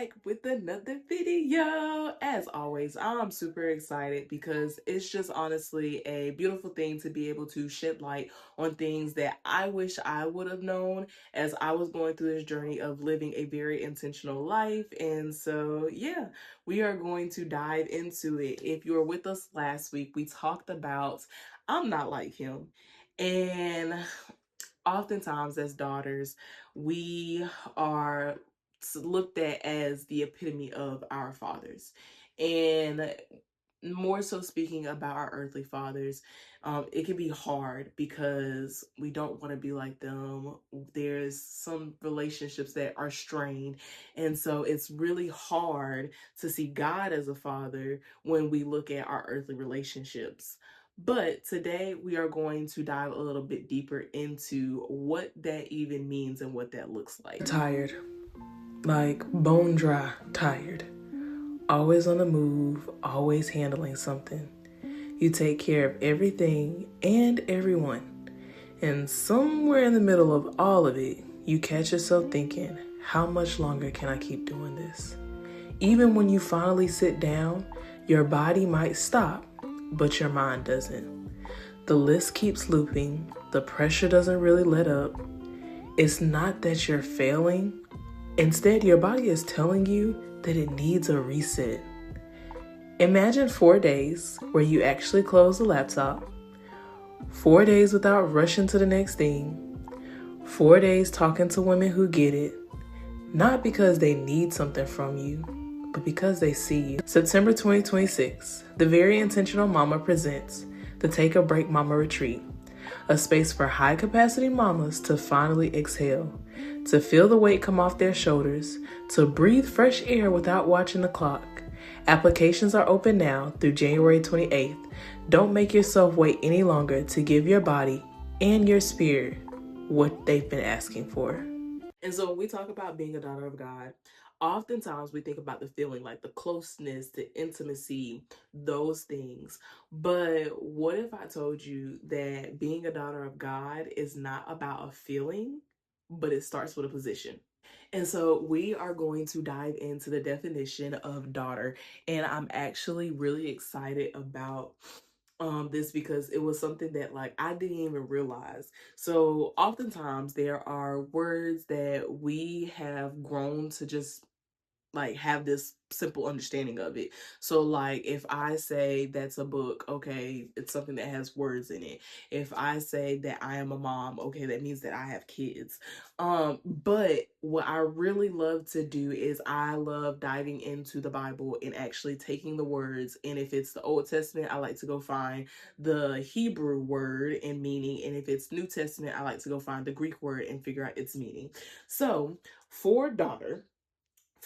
back with another video. As always, I'm super excited because it's just honestly a beautiful thing to be able to shed light on things that I wish I would have known as I was going through this journey of living a very intentional life. And so, yeah, we are going to dive into it. If you were with us last week, we talked about I'm not like him. And oftentimes as daughters, we are looked at as the epitome of our fathers. And more so speaking about our earthly fathers, it can be hard because we don't want to be like them. There's some relationships that are strained. And so it's really hard to see God as a father when we look at our earthly relationships. But today we are going to dive a little bit deeper into what that even means and what that looks like. Tired, like bone dry tired. Always on the move, always handling something. You take care of everything and everyone. And somewhere in the middle of all of it, you catch yourself thinking, how much longer can I keep doing this? Even when you finally sit down, your body might stop, but your mind doesn't. The list keeps looping, the pressure doesn't really let up. It's not that you're failing. Instead, your body is telling you that it needs a reset. Imagine 4 days where you actually close the laptop, 4 days without rushing to the next thing, 4 days talking to women who get it, not because they need something from you, but because they see you. September 2026, the Very Intentional Mama presents the Take a Break Mama Retreat, a space for high capacity mamas to finally exhale, to feel the weight come off their shoulders, to breathe fresh air without watching the clock. Applications are open now through January 28th. Don't make yourself wait any longer to give your body and your spirit what they've been asking for. And so when we talk about being a daughter of God, oftentimes we think about the feeling, like the closeness, the intimacy, those things. But what if I told you that being a daughter of God is not about a feeling, but it starts with a position? And so we are going to dive into the definition of daughter. And I'm actually really excited about this because it was something that like I didn't even realize. So oftentimes there are words that we have grown to just like have this simple understanding of it. So like if I say that's a book, okay, it's something that has words in it. If I say that I am a mom, okay, that means that I have kids. But what I really love to do is I love diving into the Bible and actually taking the words, and if it's the Old Testament, I like to go find the Hebrew word and meaning, and if it's New Testament, I like to go find the Greek word and figure out its meaning. So for daughter,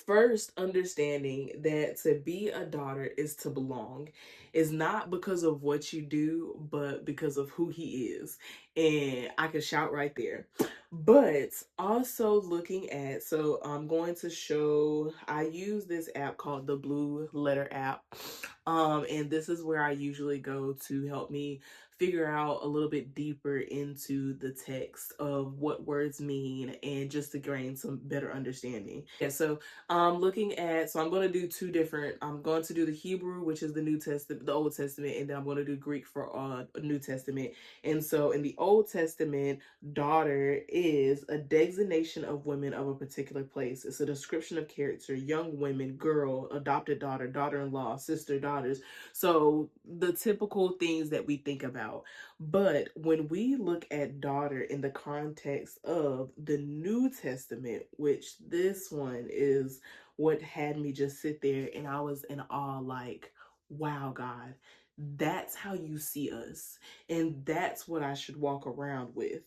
first, understanding that to be a daughter is to belong, is not because of what you do, but because of who he is. And I can shout right there. But also looking at, so I'm going to show, I use this app called the Blue Letter app. And this is where I usually go to help me figure out a little bit deeper into the text of what words mean and just to gain some better understanding. Yeah, so looking at, so I'm going to do two different, I'm going to do the Hebrew, which is the New Testament, the Old Testament, and then I'm going to do Greek for New Testament. And so in the Old Testament, daughter is a designation of women of a particular place. It's a description of character, young women, girl, adopted daughter, daughter-in-law, sister, daughters. So the typical things that we think about. But when we look at daughter in the context of the New Testament, which this one is what had me just sit there and I was in awe, like, wow, God, that's how you see us. And that's what I should walk around with.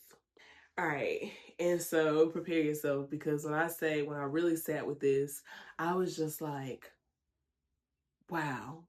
All right. And so prepare yourself, because when I really sat with this, I was just like, wow.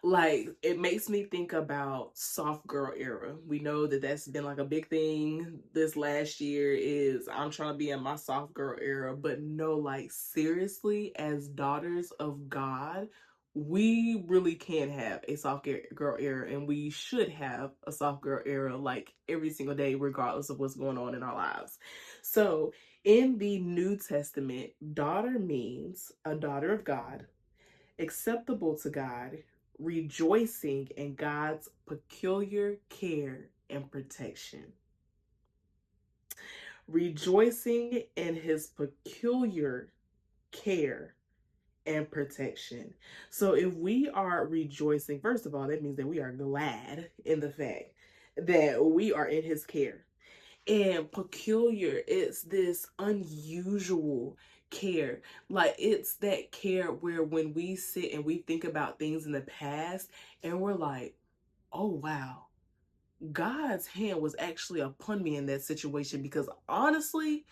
Like, it makes me think about soft girl era. We know that that's been like a big thing this last year, is I'm trying to be in my soft girl era. But no, like seriously, as daughters of God, we really can have a soft girl era, and we should have a soft girl era like every single day, regardless of what's going on in our lives. So, in the New Testament, daughter means a daughter of God, acceptable to God, rejoicing in God's peculiar care and protection. Rejoicing in his peculiar care and protection. So if we are rejoicing, first of all, that means that we are glad in the fact that we are in his care. And peculiar, it's this unusual care. Like, it's that care where when we sit and we think about things in the past and we're like, oh wow, God's hand was actually upon me in that situation, because honestly,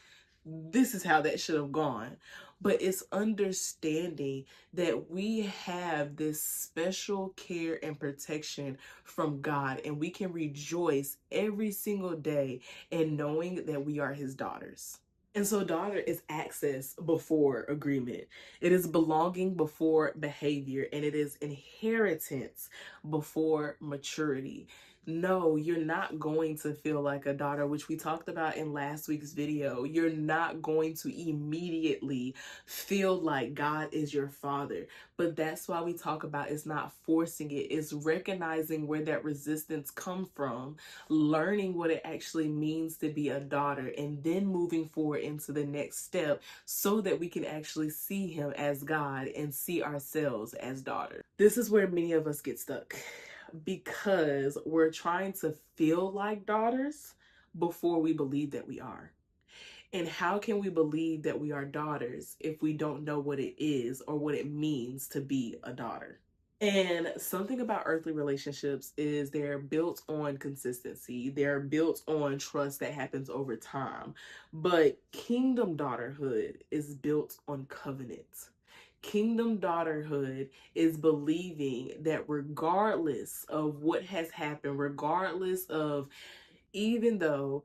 this is how that should have gone. But it's understanding that we have this special care and protection from God, and we can rejoice every single day in knowing that we are his daughters. And so, daughter is access before agreement. It is belonging before behavior, and it is inheritance before maturity. No, you're not going to feel like a daughter, which we talked about in last week's video. You're not going to immediately feel like God is your father. But that's why we talk about it's not forcing it, it's recognizing where that resistance come from, learning what it actually means to be a daughter, and then moving forward into the next step so that we can actually see him as God and see ourselves as daughters. This is where many of us get stuck, because we're trying to feel like daughters before we believe that we are. And how can we believe that we are daughters if we don't know what it is or what it means to be a daughter? And something about earthly relationships is they're built on consistency. They're built on trust that happens over time. But kingdom daughterhood is built on covenant. Kingdom daughterhood is believing that regardless of what has happened, regardless of, even though,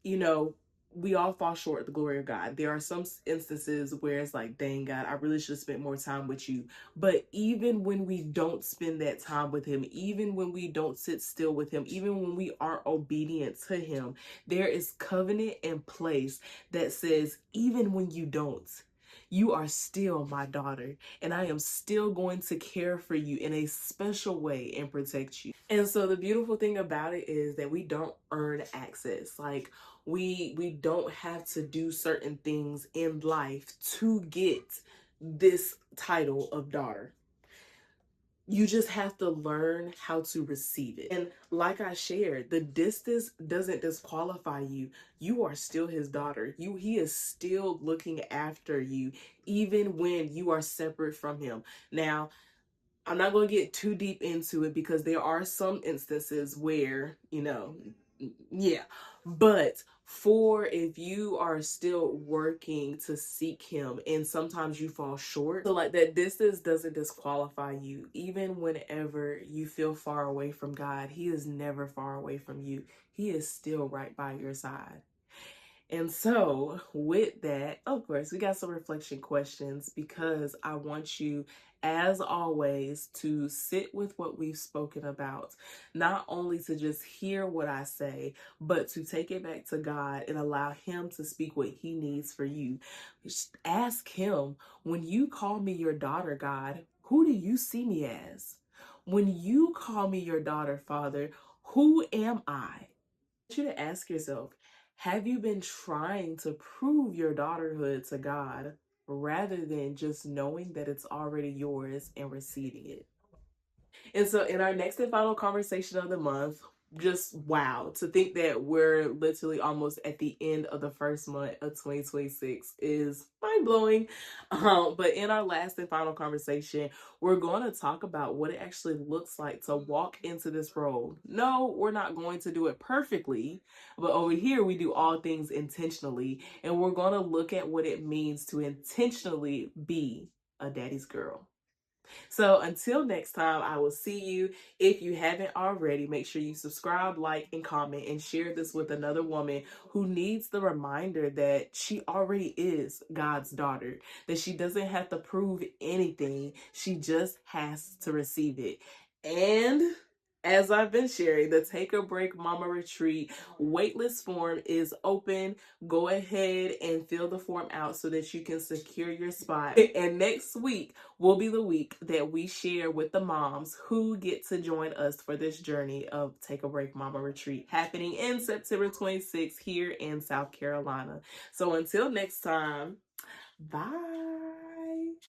you know, we all fall short of the glory of God. There are some instances where it's like, dang, God, I really should have spent more time with you. But even when we don't spend that time with him, even when we don't sit still with him, even when we aren't obedient to him, there is covenant in place that says, even when you don't, you are still my daughter, and I am still going to care for you in a special way and protect you. And so the beautiful thing about it is that we don't earn access. Like, we don't have to do certain things in life to get this title of daughter. You just have to learn how to receive it. And like I shared, the distance doesn't disqualify you. You are still his daughter. He is still looking after you, even when you are separate from him. Now, I'm not going to get too deep into it because there are some instances where, yeah. But for if you are still working to seek him and sometimes you fall short, so like that distance doesn't disqualify you. Even whenever you feel far away from God, he is never far away from you. He is still right by your side. And so, with that, of course, we got some reflection questions because I want you, as always, to sit with what we've spoken about. Not only to just hear what I say, but to take it back to God and allow him to speak what he needs for you. Just ask him, when you call me your daughter, God, who do you see me as? When you call me your daughter, Father, who am I? You to ask yourself, have you been trying to prove your daughterhood to God rather than just knowing that it's already yours and receiving it? And so, in our next and final conversation of the month, just wow, to think that we're literally almost at the end of the first month of 2026 is mind blowing. But in our last and final conversation, we're going to talk about what it actually looks like to walk into this role. No, we're not going to do it perfectly, but over here we do all things intentionally, and we're going to look at what it means to intentionally be a daddy's girl. So until next time, I will see you. If you haven't already, make sure you subscribe, like, and comment, and share this with another woman who needs the reminder that she already is God's daughter, that she doesn't have to prove anything, she just has to receive it. And as I've been sharing, the Take a Break Mama Retreat waitlist form is open. Go ahead and fill the form out so that you can secure your spot. And next week will be the week that we share with the moms who get to join us for this journey of Take a Break Mama Retreat happening in September 26th here in South Carolina. So until next time, bye.